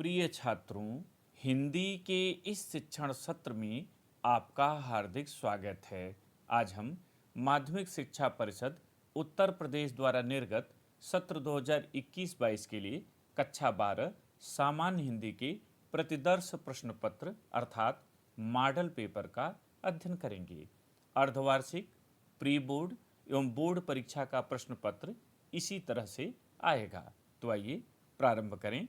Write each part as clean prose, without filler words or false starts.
प्रिय छात्रों, हिंदी के इस शिक्षण सत्र में आपका हार्दिक स्वागत है। आज हम माध्यमिक शिक्षा परिषद उत्तर प्रदेश द्वारा निर्गत सत्र 2021-22 के लिए कक्षा 12 सामान्य हिंदी के प्रतिदर्श प्रश्न पत्र अर्थात मॉडल पेपर का अध्ययन करेंगे। अर्धवार्षिक, प्री बोर्ड एवं बोर्ड परीक्षा का प्रश्न पत्र इसी तरह से आएगा। तो आइए प्रारंभ करें।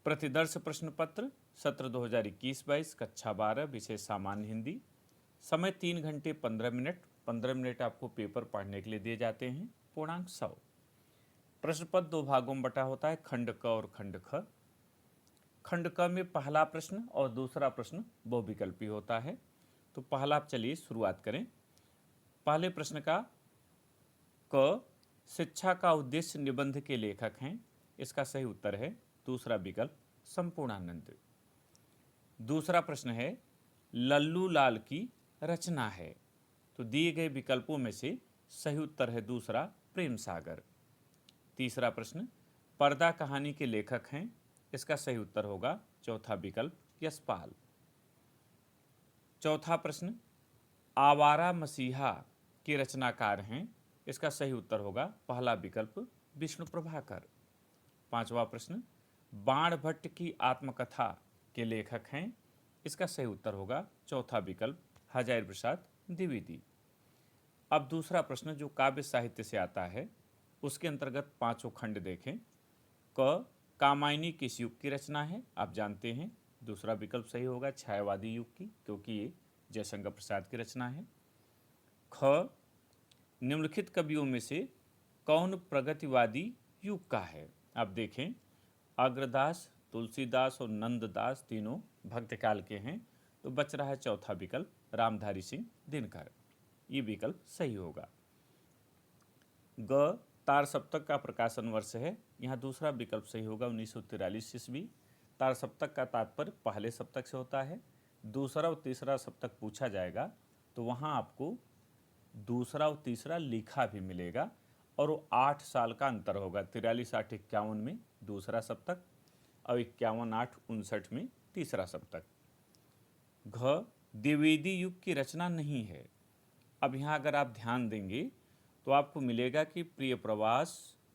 प्रतिदर्श प्रश्न पत्र सत्र 2021-22 कक्षा 12 विषय सामान्य हिंदी। समय 3 घंटे 15 मिनट। 15 मिनट आपको पेपर पढ़ने के लिए दिए जाते हैं। पूर्णांक 100। प्रश्न पत्र 2 भागों में बटा होता है, खंड क और खंड ख। खंड क में पहला प्रश्न और दूसरा प्रश्न बहुविकल्पी होता है। तो पहला आप चलिए शुरुआत करें। पहले प्रश्न का क, शिक्षा का उद्देश्य निबंध के लेखक हैं। इसका सही उत्तर है दूसरा विकल्प संपूर्णानंद। दूसरा प्रश्न है लल्लू लाल की रचना है। तो दिए गए विकल्पों में से सही उत्तर है दूसरा प्रेम सागर। तीसरा प्रश्न पर्दा कहानी के लेखक हैं। इसका सही उत्तर होगा चौथा विकल्प यशपाल। चौथा प्रश्न आवारा मसीहा के रचनाकार हैं। इसका सही उत्तर होगा पहला विकल्प विष्णु प्रभाकर। पांचवा प्रश्न बाण भट्ट की आत्मकथा के लेखक हैं। इसका सही उत्तर होगा चौथा विकल्प हजारी प्रसाद द्विवेदी। अब दूसरा प्रश्न जो काव्य साहित्य से आता है उसके अंतर्गत पांचों खंड देखें। क, कामायनी किस युग की रचना है? आप जानते हैं दूसरा विकल्प सही होगा छायावादी युग की, क्योंकि ये जयशंकर प्रसाद की रचना है। ख, निम्नलिखित कवियों में से कौन प्रगतिवादी युग का है? आप देखें अग्रदास, तुलसीदास और नंददास तीनों भक्तकाल के हैं। तो बच रहा है चौथा विकल्प रामधारी सिंह दिनकर। ये विकल्प सही होगा। ग, तार सप्तक का प्रकाशन वर्ष है। यहाँ दूसरा विकल्प सही होगा 1943 ईस्वी। तार सप्तक का तात्पर्य पहले सप्तक से होता है। दूसरा और तीसरा सप्तक पूछा जाएगा तो वहाँ आपको दूसरा और तीसरा लिखा भी मिलेगा और वो 8 साल का अंतर होगा। 43-8-51 में दूसरा सप्तक और 51-8-59 में तीसरा सप्तक। घ, द्विवेदी युग की रचना नहीं है। अब यहाँ अगर आप ध्यान देंगे तो आपको मिलेगा कि प्रिय प्रवास,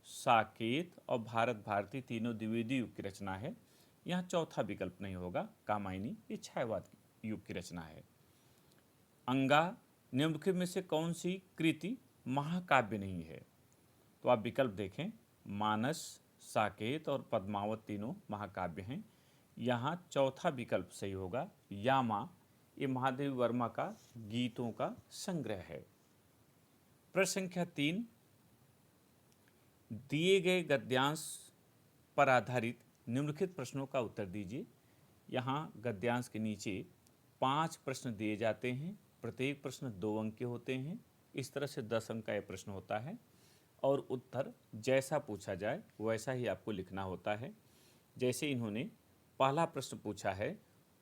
साकेत और भारत भारती तीनों द्विवेदी युग की रचना है। यहाँ चौथा विकल्प नहीं होगा कामायनी, ये छायावाद युग की रचना है। अंगा, निम्नलिखित में से कौन सी कृति महाकाव्य नहीं है? तो आप विकल्प देखें मानस, साकेत और पद्मावत तीनों महाकाव्य हैं। यहाँ चौथा विकल्प सही होगा यामा, ये महादेवी वर्मा का गीतों का संग्रह है। प्रश्न संख्या 3, दिए गए गद्यांश पर आधारित निम्नलिखित प्रश्नों का उत्तर दीजिए। यहाँ गद्यांश के नीचे 5 प्रश्न दिए जाते हैं। प्रत्येक प्रश्न 2 अंक के होते हैं। इस तरह से 10 अंक का यह प्रश्न होता है और उत्तर जैसा पूछा जाए वैसा ही आपको लिखना होता है। जैसे इन्होंने पहला प्रश्न पूछा है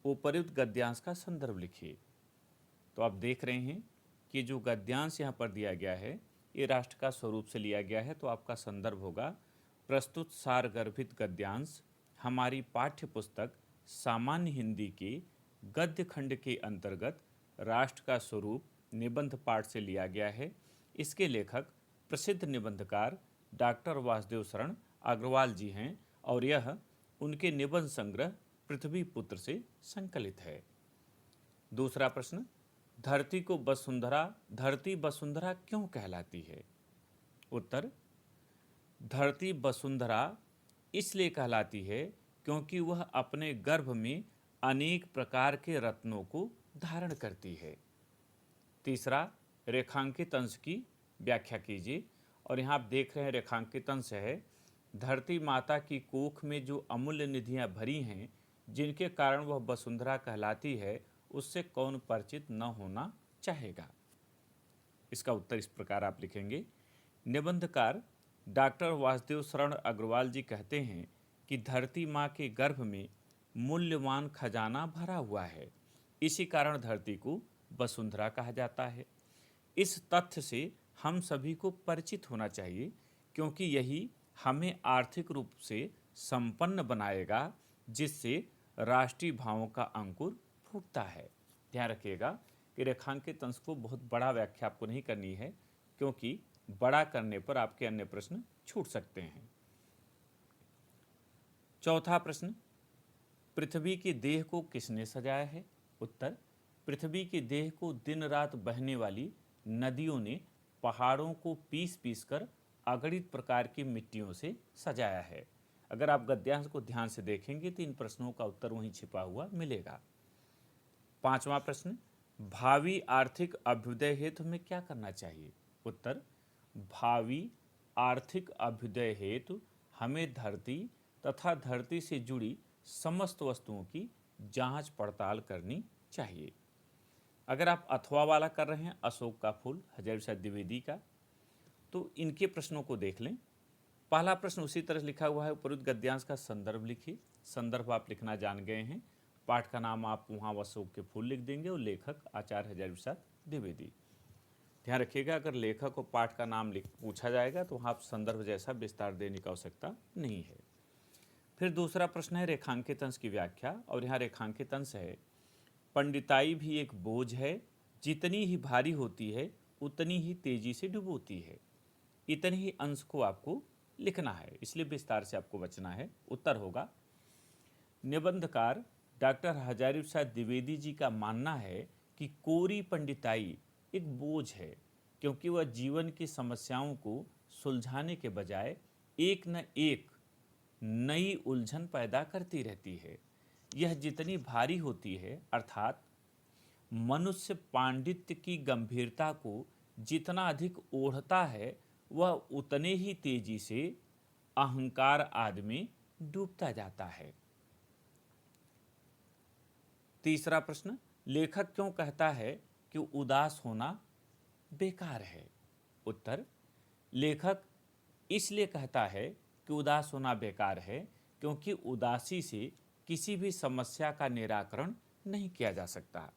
उपर्युक्त गद्यांश का संदर्भ लिखिए। तो आप देख रहे हैं कि जो गद्यांश यहाँ पर दिया गया है ये राष्ट्र का स्वरूप से लिया गया है। तो आपका संदर्भ होगा प्रस्तुत सारगर्भित गद्यांश हमारी पाठ्य पुस्तक सामान्य हिंदी के गद्य खंड के अंतर्गत राष्ट्र का स्वरूप निबंध पाठ से लिया गया है। इसके लेखक प्रसिद्ध निबंधकार डॉक्टर वासुदेव शरण अग्रवाल जी हैं और यह उनके निबंध संग्रह पृथ्वी पुत्र से संकलित है। दूसरा प्रश्न धरती वसुंधरा क्यों कहलाती है? उत्तर धरती वसुंधरा इसलिए कहलाती है क्योंकि वह अपने गर्भ में अनेक प्रकार के रत्नों को धारण करती है। तीसरा रेखांकित अंश की व्याख्या कीजिए। और यहाँ आप देख रहे हैं रेखांकित अंश है धरती माता की कोख में जो अमूल्य निधियाँ भरी हैं जिनके कारण वह वसुंधरा कहलाती है, उससे कौन परिचित न होना चाहेगा? इसका उत्तर इस प्रकार आप लिखेंगे। निबंधकार डॉक्टर वासुदेव शरण अग्रवाल जी कहते हैं कि धरती माँ के गर्भ में मूल्यवान खजाना भरा हुआ है, इसी कारण धरती को वसुंधरा कहा जाता है। इस तथ्य से हम सभी को परिचित होना चाहिए क्योंकि यही हमें आर्थिक रूप से संपन्न बनाएगा, जिससे राष्ट्रीय भावों का अंकुर फूटता है। ध्यान रखिएगा कि रेखांकित अंश को बहुत बड़ा व्याख्या आपको नहीं करनी है, क्योंकि बड़ा करने पर आपके अन्य प्रश्न छूट सकते हैं। चौथा प्रश्न, पृथ्वी की देह को किसने सजाया है? उत्तर, पृथ्वी की देह को दिन रात बहने वाली नदियों ने पहाड़ों को पीस पीस कर अगणित प्रकार की मिट्टियों से सजाया है। अगर आप गद्यांश को ध्यान से देखेंगे तो इन प्रश्नों का उत्तर वहीं छिपा हुआ मिलेगा। पांचवा प्रश्न, भावी आर्थिक अभ्युदय हेतु हमें क्या करना चाहिए? उत्तर, भावी आर्थिक अभ्युदय हेतु हमें धरती तथा धरती से जुड़ी समस्त वस्तुओं की जांच पड़ताल करनी चाहिए। अगर आप अथवा वाला कर रहे हैं, अशोक का फूल, हजारी प्रसाद द्विवेदी का, तो इनके प्रश्नों को देख लें। पहला प्रश्न उसी तरह लिखा हुआ है, उपरोक्त गद्यांश का संदर्भ लिखिए। संदर्भ आप लिखना जान गए हैं। पाठ का नाम आप वहाँ अशोक के फूल लिख देंगे और लेखक आचार्य हजारी प्रसाद द्विवेदी। ध्यान रखिएगा, अगर लेखक और पाठ का नाम पूछा जाएगा तो वहाँ आप संदर्भ जैसा विस्तार देने की आवश्यकता नहीं है। फिर दूसरा प्रश्न है रेखांकित अंश की व्याख्या, और यहाँ रेखांकित अंश है, पंडिताई भी एक बोझ है, जितनी ही भारी होती है उतनी ही तेजी से डुबोती है। इतने ही अंश को आपको लिखना है, इसलिए विस्तार से आपको बचना है। उत्तर होगा, निबंधकार डॉक्टर हजारी प्रसाद द्विवेदी जी का मानना है कि कोरी पंडिताई एक बोझ है, क्योंकि वह जीवन की समस्याओं को सुलझाने के बजाय एक न एक नई उलझन पैदा करती रहती है। यह जितनी भारी होती है, अर्थात मनुष्य पांडित्य की गंभीरता को जितना अधिक ओढ़ता है, वह उतने ही तेजी से अहंकार आदि में डूबता जाता है। तीसरा प्रश्न, लेखक क्यों कहता है कि उदास होना बेकार है? उत्तर, लेखक इसलिए कहता है कि उदास होना बेकार है, क्योंकि उदासी से किसी भी समस्या का निराकरण नहीं किया जा सकता।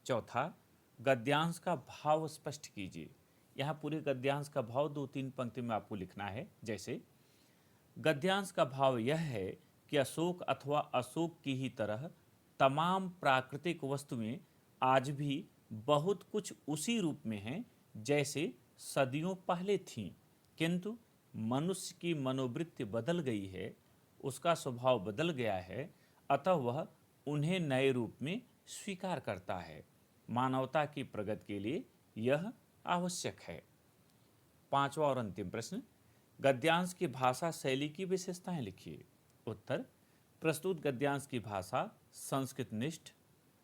चौथा, गद्यांश का भाव स्पष्ट कीजिए। यहाँ पूरे गद्यांश का भाव 2-3 पंक्ति में आपको लिखना है। जैसे, गद्यांश का भाव यह है कि अशोक अथवा अशोक की ही तरह तमाम प्राकृतिक वस्तुएं आज भी बहुत कुछ उसी रूप में हैं जैसे सदियों पहले थीं, किंतु मनुष्य की मनोवृत्ति बदल गई है, उसका स्वभाव बदल गया है, अतः वह उन्हें नए रूप में स्वीकार करता है। मानवता की प्रगति के लिए यह आवश्यक है। पांचवा और अंतिम प्रश्न, गद्यांश की भाषा शैली की विशेषताएं लिखिए। उत्तर, प्रस्तुत गद्यांश की भाषा संस्कृतनिष्ठ,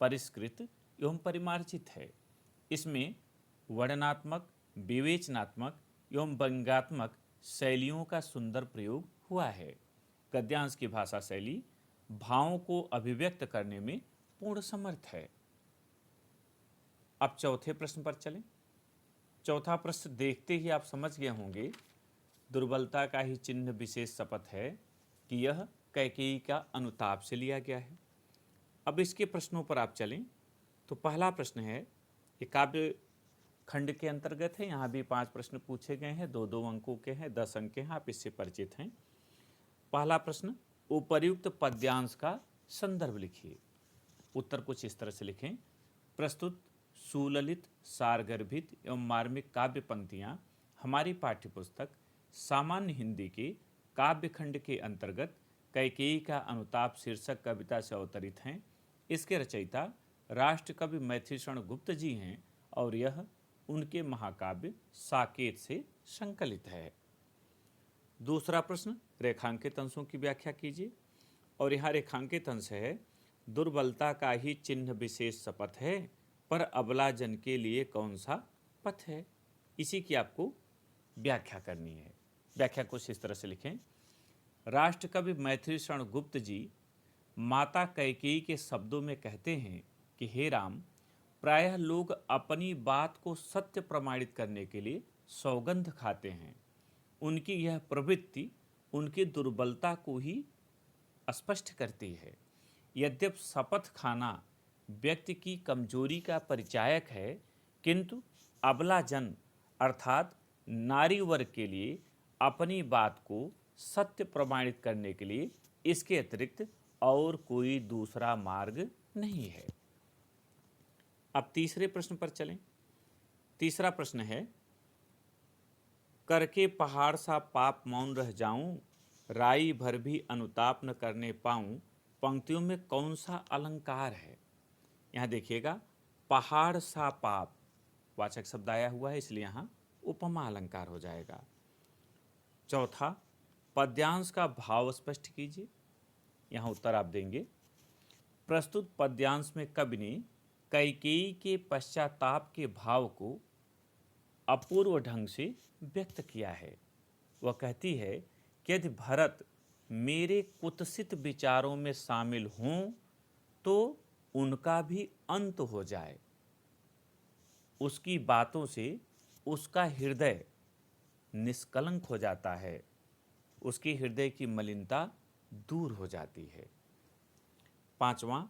परिष्कृत एवं परिमार्जित है। इसमें वर्णनात्मक, विवेचनात्मक एवं व्यंग्यात्मक शैलियों का सुंदर प्रयोग हुआ है। गद्यांश की भाषा शैली भावों को अभिव्यक्त करने में पूर्ण समर्थ है। अब चौथे प्रश्न पर चलें। चौथा प्रश्न देखते ही आप समझ गए होंगे, दुर्बलता का ही चिन्ह विशेष शपथ है कि यह कैकेयी का अनुताप से लिया गया है। अब इसके प्रश्नों पर आप चलें तो पहला प्रश्न है, ये काव्य खंड के अंतर्गत है। यहाँ भी 5 प्रश्न पूछे गए हैं, 2-2 अंकों के हैं, 10 अंक के हैं, आप इससे परिचित हैं। पहला प्रश्न, उपर्युक्त पद्यांश का संदर्भ लिखिए। उत्तर कुछ इस तरह से लिखें, प्रस्तुत सुललित, सारगर्भित एवं मार्मिक काव्य पंक्तियाँ हमारी पाठ्यपुस्तक सामान्य हिंदी के काव्य खंड के अंतर्गत कैकेयी का अनुताप शीर्षक कविता से अवतरित हैं। इसके रचयिता राष्ट्र कवि मैथिलीशरण गुप्त जी हैं और यह उनके महाकाव्य साकेत से संकलित है। दूसरा प्रश्न, रेखांकित अंशों की व्याख्या कीजिए। और यहाँ रेखांकित अंश है, दुर्बलता का ही चिन्ह विशेष शपथ है, पर अबला जन के लिए कौन सा पथ है? इसी की आपको व्याख्या करनी है। व्याख्या कुछ इस तरह से लिखें, राष्ट्रकवि मैथिलीशरण गुप्त जी माता कैकेयी के शब्दों में कहते हैं कि हे राम, प्रायः लोग अपनी बात को सत्य प्रमाणित करने के लिए सौगंध खाते हैं। उनकी यह प्रवृत्ति उनकी दुर्बलता को ही स्पष्ट करती है। यद्यपि शपथ खाना व्यक्ति की कमजोरी का परिचायक है, किंतु अबला जन अर्थात नारी वर्ग के लिए अपनी बात को सत्य प्रमाणित करने के लिए इसके अतिरिक्त और कोई दूसरा मार्ग नहीं है। अब तीसरे प्रश्न पर चलें। तीसरा प्रश्न है, करके पहाड़ सा पाप मौन रह जाऊं, राई भर भी अनुताप न करने पाऊं, पंक्तियों में कौन सा अलंकार है? यहाँ देखिएगा, पहाड़ सा पाप वाचक शब्द आया हुआ है, इसलिए यहाँ उपमा अलंकार हो जाएगा। चौथा, पद्यांश का भाव स्पष्ट कीजिए। यहाँ उत्तर आप देंगे, प्रस्तुत पद्यांश में कवि ने कैकेयी के पश्चाताप के भाव को अपूर्व ढंग से व्यक्त किया है। वह कहती है कि यदि भरत मेरे कुत्सित विचारों में शामिल हों तो उनका भी अंत हो जाए, उसकी बातों से उसका हृदय निष्कलंक हो जाता है, उसके हृदय की मलिनता दूर हो जाती है। पांचवा,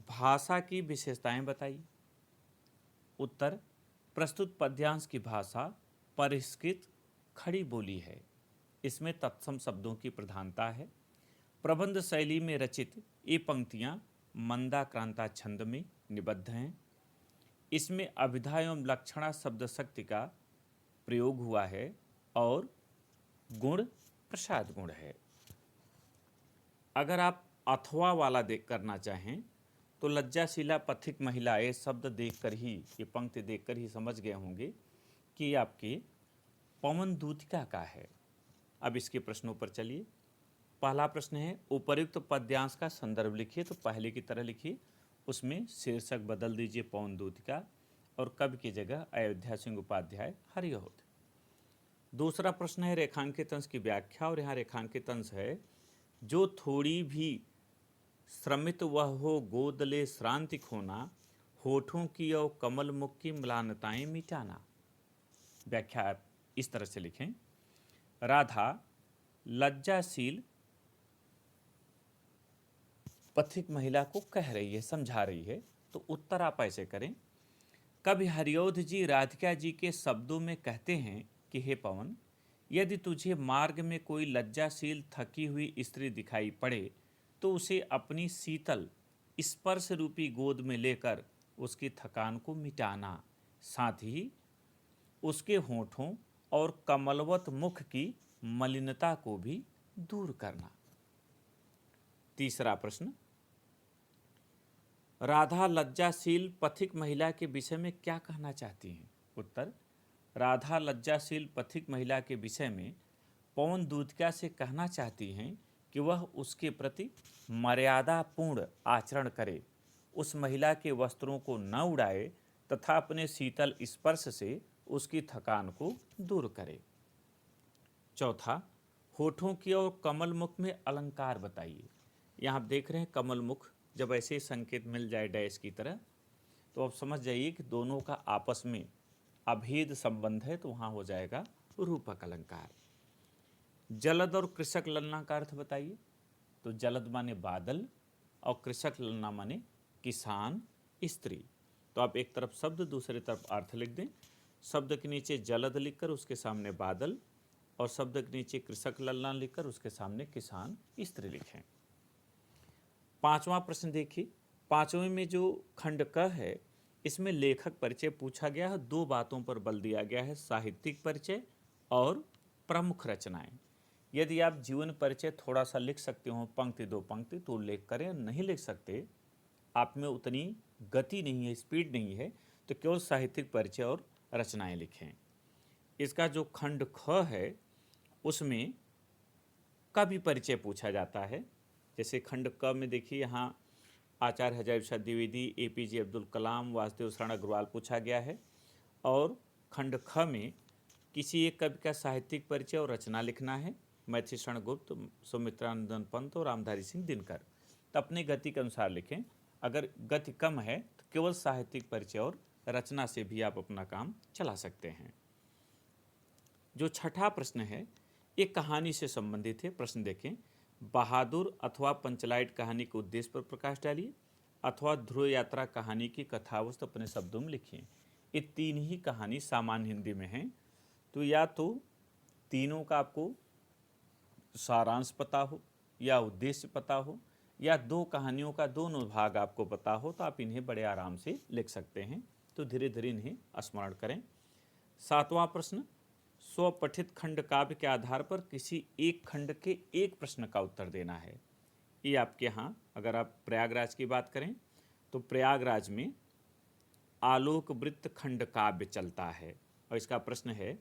भाषा की विशेषताएं बताइए। उत्तर, प्रस्तुत पद्यांश की भाषा परिष्कृत खड़ी बोली है, इसमें तत्सम शब्दों की प्रधानता है। प्रबंध शैली में रचित ये पंक्तियां मंदाक्रांता छंद में निबद्ध हैं। इसमें अभिधा एवं लक्षणा शब्द शक्ति का प्रयोग हुआ है और गुण प्रसाद गुण है। अगर आप अथवा वाला देख करना चाहें तो लज्जाशीला पथिक महिला ये शब्द देखकर ही, ये पंक्ति देखकर ही समझ गए होंगे कि आपके पवन दूतिका का है। अब इसके प्रश्नों पर चलिए। पहला प्रश्न है, उपर्युक्त पद्यांश का संदर्भ लिखिए। तो पहले की तरह लिखिए, उसमें शीर्षक बदल दीजिए पवन दूतिका और कवि की जगह अयोध्या सिंह उपाध्याय हरिऔध। दूसरा प्रश्न है रेखांकित अंश की व्याख्या, और यहाँ रेखांकित अंश है, जो थोड़ी भी श्रमित वह हो गोद ले श्रांति खोना, होठों की और कमल मुख की म्लानताएं मिटाना। व्याख्या आप इस तरह से लिखें, राधा लज्जाशील पथिक महिला को कह रही है, समझा रही है। तो उत्तर आप ऐसे करें, कवि हरिऔध जी राधिका जी के शब्दों में कहते हैं कि हे पवन, यदि तुझे मार्ग में कोई लज्जाशील थकी हुई स्त्री दिखाई पड़े तो उसे अपनी शीतल स्पर्श रूपी गोद में लेकर उसकी थकान को मिटाना, साथ ही उसके होठों और कमलवत मुख की मलिनता को भी दूर करना। तीसरा प्रश्न, राधा लज्जाशील पथिक महिला के विषय में क्या कहना चाहती हैं? उत्तर, राधा लज्जाशील पथिक महिला के विषय में पवन दूतिका से कहना चाहती हैं कि वह उसके प्रति मर्यादापूर्ण आचरण करे, उस महिला के वस्त्रों को न उड़ाए तथा अपने शीतल स्पर्श से उसकी थकान को दूर करे। चौथा, होठों की और कमल मुख में अलंकार बताइए। यहाँ आप देख रहे हैं कमल मुख, जब ऐसे संकेत मिल जाए डैश की तरह तो आप समझ जाइए कि दोनों का आपस में अभेद संबंध है, तो वहाँ हो जाएगा रूपक अलंकार। जलद और कृषक ललना का अर्थ बताइए। तो जलद माने बादल और कृषक ललना माने किसान स्त्री। तो आप एक तरफ शब्द दूसरी तरफ अर्थ लिख दें। शब्द के नीचे जलद लिखकर उसके सामने बादल और शब्द के नीचे कृषक ललना लिखकर उसके सामने किसान स्त्री लिखें। पांचवा प्रश्न देखिए। पांचवें में जो खंड क है इसमें लेखक परिचय पूछा गया है। दो बातों पर बल दिया गया है, साहित्यिक परिचय और प्रमुख रचनाएं। यदि आप जीवन परिचय थोड़ा सा लिख सकते हो, पंक्ति दो पंक्ति, तो उल्लेख करें। नहीं लिख सकते, आप में उतनी गति नहीं है, स्पीड नहीं है, तो केवल साहित्यिक परिचय और रचनाएं लिखें। इसका जो खंड ख है उसमें कवि परिचय पूछा जाता है। जैसे खंड क में देखिए, यहाँ आचार्य हजारी प्रसाद द्विवेदी, एपीजे अब्दुल कलाम, वासुदेव शरण अग्रवाल पूछा गया है। और खंड ख में किसी एक कवि का साहित्यिक परिचय और रचना लिखना है। मैथिली शरण गुप्त, सुमित्रानंदन पंत और रामधारी सिंह दिनकर। तो अपने गति के अनुसार लिखें। अगर गति कम है तो केवल साहित्यिक परिचय और रचना से भी आप अपना काम चला सकते हैं। जो छठा प्रश्न है ये कहानी से संबंधित है। प्रश्न देखें, बहादुर अथवा पंचलाइट कहानी के उद्देश्य पर प्रकाश डालिए अथवा ध्रुव यात्रा कहानी की कथावस्तु अपने शब्दों में लिखिए। ये तीन ही कहानी सामान्य हिंदी में हैं, तो या तो तीनों का आपको सारांश पता हो या उद्देश्य पता हो या दो कहानियों का दोनों भाग आपको पता हो तो आप इन्हें बड़े आराम से लिख सकते हैं। तो धीरे धीरे इन्हें स्मरण करें। 7वां प्रश्न, स्वपठित खंड काव्य के आधार पर किसी एक खंड के एक प्रश्न का उत्तर देना है। ये आपके यहाँ अगर आप प्रयागराज की बात करें तो प्रयागराज में आलोक वृत्त खंड काव्य चलता है और इसका प्रश्न है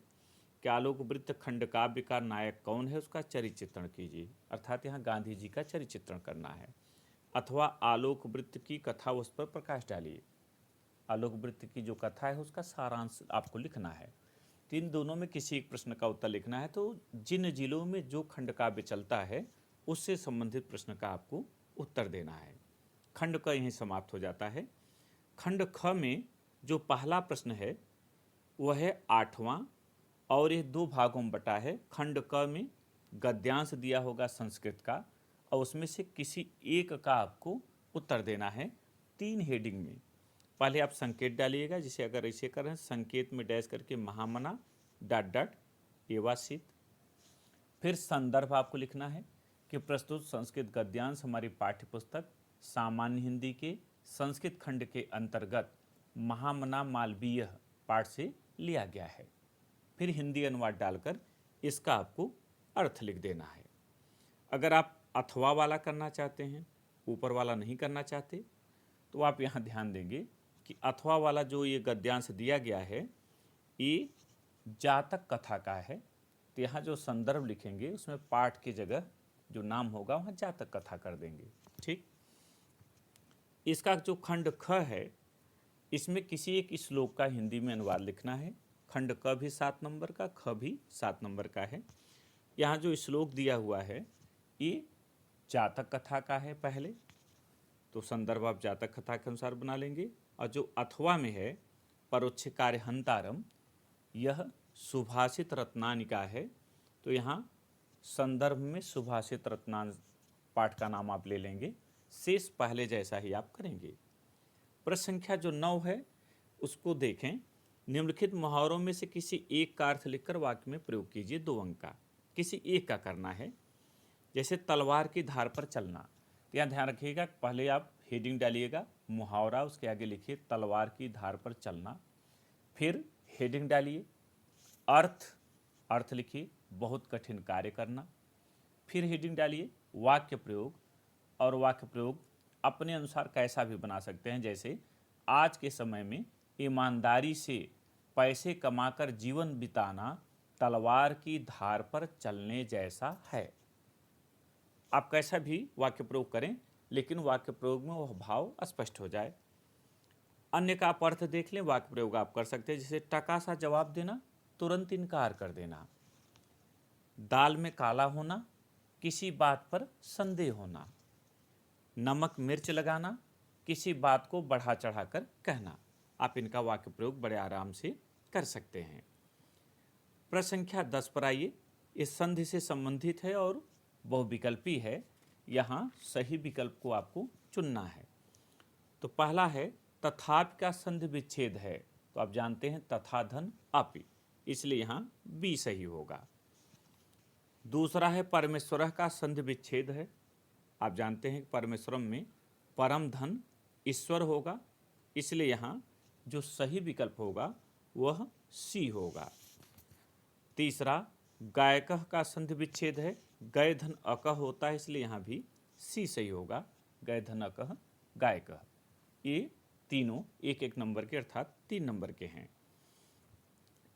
कि आलोक वृत्त खंड काव्य का नायक कौन है, उसका चरित्र चित्रण कीजिए। अर्थात यहाँ गांधी जी का चरित्र चित्रण करना है। अथवा आलोक वृत्त की कथा उस पर प्रकाश डालिए। आलोक वृत्त की जो कथा है उसका सारांश आपको लिखना है। तो इन दोनों में किसी एक प्रश्न का उत्तर लिखना है। तो जिन जिलों में जो खंड काव्य चलता है उससे संबंधित प्रश्न का आपको उत्तर देना है। खंड क यहीं समाप्त हो जाता है। खंड ख में जो पहला प्रश्न है वह है 8वां और यह 2 भागों में बटा है। खंड क में गद्यांश दिया होगा संस्कृत का और उसमें से किसी एक का आपको उत्तर देना है 3 हेडिंग में। पहले आप संकेत डालिएगा, जिसे अगर ऐसे करें संकेत में डैश करके महामना डॉट डॉट एवासित। फिर संदर्भ आपको लिखना है कि प्रस्तुत संस्कृत गद्यांश हमारी पाठ्य पुस्तक सामान्य हिंदी के संस्कृत खंड के अंतर्गत महामना मालवीय पाठ से लिया गया है। फिर हिंदी अनुवाद डालकर इसका आपको अर्थ लिख देना है। अगर आप अथवा वाला करना चाहते हैं, ऊपर वाला नहीं करना चाहते, तो आप यहाँ ध्यान देंगे कि अथवा वाला जो ये गद्यांश दिया गया है ये जातक कथा का है। तो यहाँ जो संदर्भ लिखेंगे उसमें पाठ की जगह जो नाम होगा वहाँ जातक कथा कर देंगे। ठीक। इसका जो खंड ख है इसमें किसी एक श्लोक का हिंदी में अनुवाद लिखना है। खंड क भी 7 नंबर का, ख भी 7 नंबर का है। यहाँ जो श्लोक दिया हुआ है ये जातक कथा का है पहले, तो संदर्भ आप जातक कथा के अनुसार बना लेंगे। और जो अथवा में है परोक्षकार्य हंतारम, यह सुभाषित रत्नानि का है। तो यहाँ संदर्भ में सुभाषित रत्नान पाठ का नाम आप ले लेंगे। शेष पहले जैसा ही आप करेंगे। प्रश्न संख्या जो 9 है उसको देखें। निम्नलिखित मुहावरों में से किसी एक का अर्थ लिखकर वाक्य में प्रयोग कीजिए। 2 अंक का, किसी एक का करना है। जैसे तलवार की धार पर चलना, तो यहाँ ध्यान रखिएगा पहले आप हेडिंग डालिएगा मुहावरा, उसके आगे लिखिए तलवार की धार पर चलना। फिर हेडिंग डालिए अर्थ लिखिए बहुत कठिन कार्य करना। फिर हेडिंग डालिए वाक्य प्रयोग, और वाक्य प्रयोग अपने अनुसार कैसा भी बना सकते हैं। जैसे आज के समय में ईमानदारी से पैसे कमाकर जीवन बिताना तलवार की धार पर चलने जैसा है। आप कैसा भी वाक्य प्रयोग करें लेकिन वाक्य प्रयोग में वह भाव स्पष्ट हो जाए। अन्य का आप अर्थ देख लें, वाक्य प्रयोग आप कर सकते हैं। जैसे टका सा जवाब देना, तुरंत इनकार कर देना। दाल में काला होना, किसी बात पर संदेह होना। नमक मिर्च लगाना, किसी बात को बढ़ा चढ़ाकर कहना। आप इनका वाक्य प्रयोग बड़े आराम से कर सकते हैं। प्रश्न संख्या 10 पर आइए। इस संधि से संबंधित है और बहुविकल्पी है। यहाँ सही विकल्प को आपको चुनना है। तो पहला है तथापि का संधि विच्छेद है, तो आप जानते हैं तथा धन अपि, इसलिए यहाँ बी सही होगा। दूसरा है परमेश्वर का संधि विच्छेद है, आप जानते हैं परमेश्वरम में परम धन ईश्वर होगा, इसलिए यहाँ जो सही विकल्प होगा वह सी होगा। तीसरा गायकः का संधि विच्छेद है, गय धन अकह होता है, इसलिए यहाँ भी सी सही होगा, गय धन अकह गायकः। ये तीनों एक एक नंबर के अर्थात 3 नंबर के हैं।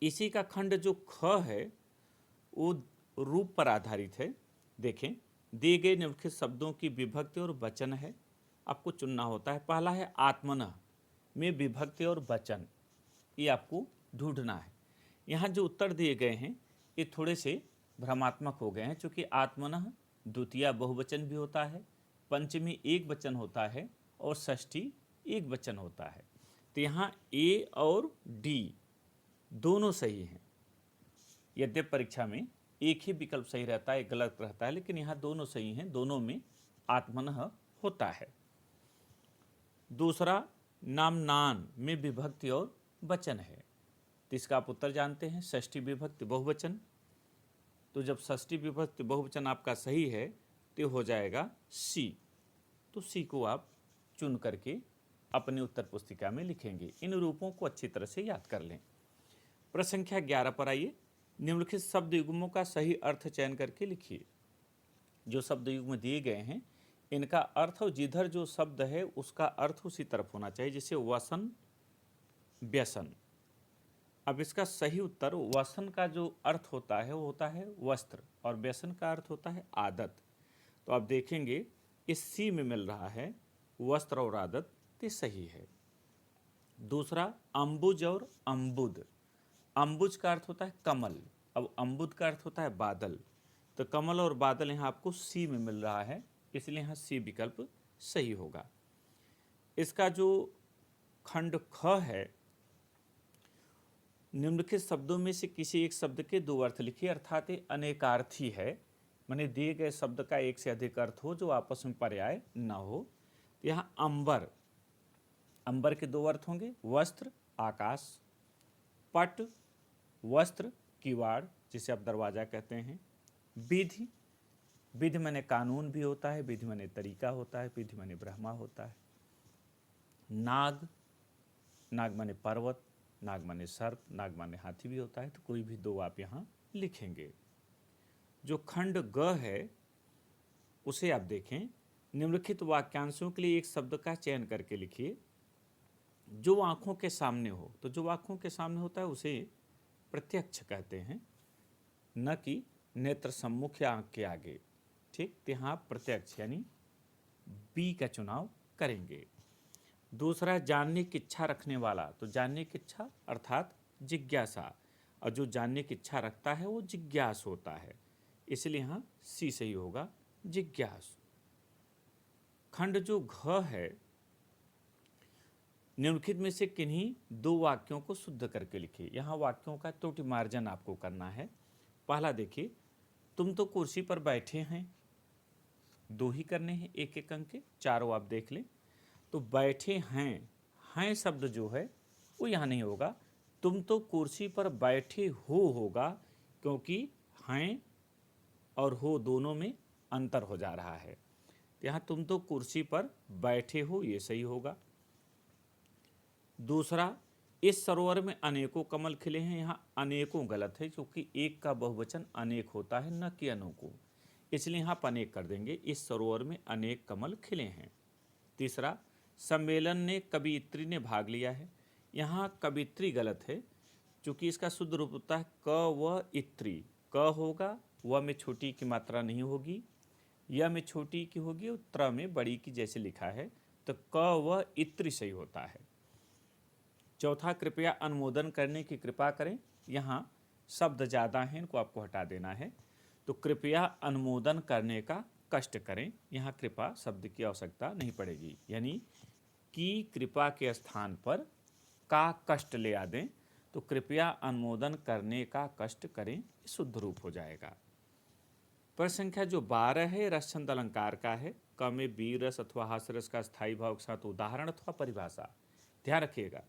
इसी का खंड जो ख है वो रूप पर आधारित है। देखें दिए गए निम्नलिखित शब्दों की विभक्ति और वचन है, आपको चुनना होता है। पहला है आत्मनः में विभक्ति और वचन, ये आपको ढूंढना है। यहाँ जो उत्तर दिए गए हैं ये थोड़े से भ्रमात्मक हो गए हैं, क्योंकि आत्मनः द्वितीय बहुवचन भी होता है, पंचमी एक वचन होता है और षष्ठी एक वचन होता है। तो यहाँ ए और डी दोनों सही हैं। यद्यपि परीक्षा में एक ही विकल्प सही रहता है, एक गलत रहता है, लेकिन यहाँ दोनों सही हैं, दोनों में आत्मनः होता है। दूसरा नामनान में विभक्ति और वचन है, तो इसका आप उत्तर जानते हैं षष्ठी विभक्ति बहुवचन। तो जब षष्ठी विभक्ति बहुवचन आपका सही है तो हो जाएगा सी। तो सी को आप चुन करके अपनी उत्तर पुस्तिका में लिखेंगे। इन रूपों को अच्छी तरह से याद कर लें। प्रश्न संख्या 11 पर आइए। निम्नलिखित शब्द युग्मों का सही अर्थ चयन करके लिखिए। जो शब्द युग्म दिए गए हैं इनका अर्थ और जिधर जो शब्द है उसका अर्थ उसी तरफ होना चाहिए, जैसे वसन, व्यसन। अब इसका सही उत्तर वसन का जो अर्थ होता है वो होता है वस्त्र और व्यसन का अर्थ होता है आदत। तो आप देखेंगे इस सी में मिल रहा है वस्त्र और आदत, तो सही है। दूसरा अंबुज और अंबुद। अंबुज का अर्थ होता है कमल, अब अंबुद का अर्थ होता है बादल। तो कमल और बादल यहाँ आपको सी में मिल रहा है, इसलिए यहाँ सी विकल्प सही होगा। इसका जो खंड ख है, निम्नलिखित शब्दों में से किसी एक शब्द के दो अर्थ लिखिए, अर्थात ये अनेकार्थी है, माने दिए गए शब्द का एक से अधिक अर्थ हो जो आपस में पर्याय न हो। यहाँ अंबर, अंबर के दो अर्थ होंगे, वस्त्र, आकाश। पट, वस्त्र, किवाड़ जिसे आप दरवाजा कहते हैं। विधि, विधि माने कानून भी होता है, विधि माने तरीका होता है, विधि माने ब्रह्मा होता है। नाग, नाग माने पर्वत, नाग माने सर्प, नाग माने हाथी भी होता है। तो कोई भी दो आप यहाँ लिखेंगे। जो खंड ग है उसे आप देखें। निम्नलिखित वाक्यांशों के लिए एक शब्द का चयन करके लिखिए जो आंखों के सामने हो। तो जो आंखों के सामने होता है उसे प्रत्यक्ष कहते हैं, न कि नेत्र सम्मुख या आंख के आगे। ठीक, तो यहाँ प्रत्यक्ष यानी बी का चुनाव करेंगे। दूसरा जानने की इच्छा रखने वाला। तो जानने की इच्छा अर्थात जिज्ञासा, और जो जानने की इच्छा रखता है वो जिज्ञास होता है, इसलिए यहाँ सी सही होगा, जिज्ञास। खंड जो घ है, निम्नलिखित में से किन्हीं दो वाक्यों को शुद्ध करके लिखिए। यहाँ वाक्यों का त्रुटि मार्जन आपको करना है। पहला देखिए, तुम तो कुर्सी पर बैठे हैं, दो ही करने हैं, एक एक अंक के, चारों आप देख लें। तो बैठे हैं, हैं शब्द जो है वो यहाँ नहीं होगा, तुम तो कुर्सी पर बैठे हो होगा, क्योंकि हैं और हो दोनों में अंतर हो जा रहा है। यहाँ तुम तो कुर्सी पर बैठे हो, ये सही होगा। दूसरा, इस सरोवर में अनेकों कमल खिले हैं, यहाँ अनेकों गलत है, क्योंकि एक का बहुवचन अनेक होता है, न कि अनोकों, इसलिए यहाँ पर अनेक कर देंगे। इस सरोवर में अनेक कमल खिले हैं। तीसरा, सम्मेलन ने कवियत्री ने भाग लिया है, यहाँ कवियत्री गलत है, क्योंकि इसका शुद्ध रूप होता है क व इत्री। क होगा, व में छोटी की मात्रा नहीं होगी, य में छोटी की होगी और त्र में बड़ी की जैसे लिखा है, तो क व इत्री सही होता है। चौथा, कृपया अनुमोदन करने की कृपा करें, यहाँ शब्द ज़्यादा हैं, इनको आपको हटा देना है। तो कृपया अनुमोदन करने का कष्ट करें, यहाँ कृपा शब्द की आवश्यकता नहीं पड़ेगी, यानी कि कृपा के स्थान पर का कष्ट ले आ दें, तो कृपया अनुमोदन करने का कष्ट करें, शुद्ध रूप हो जाएगा। प्रश्न संख्या जो 12 है रस छंद अलंकार का है। क में बी रस अथवा हास्य रस का स्थायी भाव के साथ उदाहरण अथवा परिभाषा। ध्यान रखिएगा,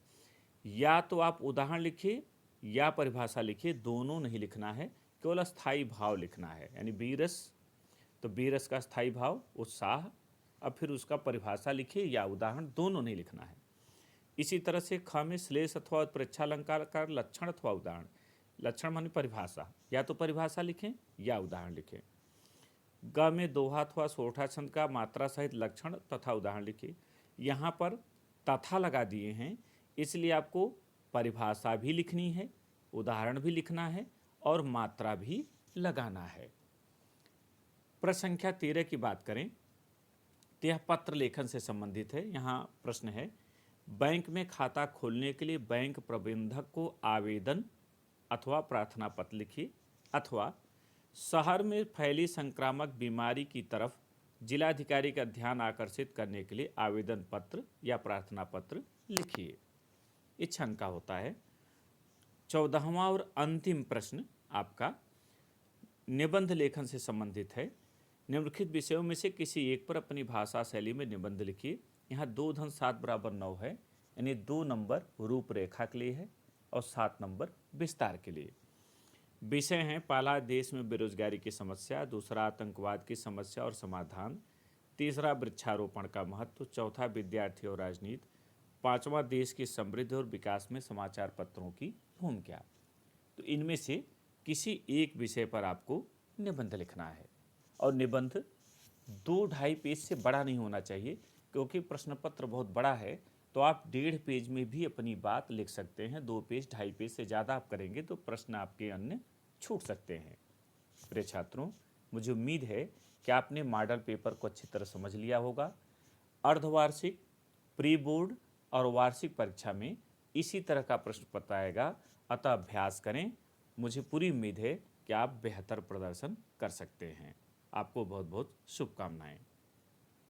या तो आप उदाहरण लिखिए या परिभाषा लिखिए, दोनों नहीं लिखना है, केवल स्थायी भाव लिखना है। यानी बी रस, तो बी रस का स्थायी भाव उत्साह, अब फिर उसका परिभाषा लिखिए या उदाहरण, दोनों नहीं लिखना है। इसी तरह से ख में श्लेष अथवा उत्प्रेक्षालंकार का लक्षण अथवा उदाहरण। लक्षण माने परिभाषा, या तो परिभाषा लिखें या उदाहरण लिखें। ग में दोहा अथवा सोठा छंद का मात्रा सहित लक्षण तथा उदाहरण लिखिए। यहाँ पर तथा लगा दिए हैं, इसलिए आपको परिभाषा भी लिखनी है, उदाहरण भी लिखना है और मात्रा भी लगाना है। प्रश्न संख्या 13 की बात करें तो यह पत्र लेखन से संबंधित है। यहाँ प्रश्न है, बैंक में खाता खोलने के लिए बैंक प्रबंधक को आवेदन अथवा प्रार्थना पत्र लिखिए, अथवा शहर में फैली संक्रामक बीमारी की तरफ जिलाधिकारी का ध्यान आकर्षित करने के लिए आवेदन पत्र या प्रार्थना पत्र लिखिए। इस छंद का होता है। 14वां और अंतिम प्रश्न आपका निबंध लेखन से संबंधित है। निम्नलिखित विषयों में से किसी एक पर अपनी भाषा शैली में निबंध लिखिए। यहाँ 2 धन 7 बराबर 9 है, यानी 2 नंबर रूपरेखा के लिए है और 7 नंबर विस्तार के लिए। विषय हैं पहला देश में बेरोजगारी की समस्या, दूसरा आतंकवाद की समस्या और समाधान, तीसरा वृक्षारोपण का महत्व, चौथा विद्यार्थी और राजनीति, पांचवा देश की समृद्धि और विकास में समाचार पत्रों की भूमिका। तो इनमें से किसी एक विषय पर आपको निबंध लिखना है और निबंध 2-2.5 पेज से बड़ा नहीं होना चाहिए, क्योंकि प्रश्न पत्र बहुत बड़ा है तो आप 1.5 पेज में भी अपनी बात लिख सकते हैं। 2 पेज 2.5 पेज से ज़्यादा आप करेंगे तो प्रश्न आपके अन्य छूट सकते हैं। प्रिय छात्रों, मुझे उम्मीद है कि आपने मॉडल पेपर को अच्छी तरह समझ लिया होगा। अर्धवार्षिक, प्री बोर्ड और वार्षिक परीक्षा में इसी तरह का प्रश्न पत्र आएगा, अतः अभ्यास करें। मुझे पूरी उम्मीद है कि आप बेहतर प्रदर्शन कर सकते हैं। आपको बहुत बहुत शुभकामनाएं।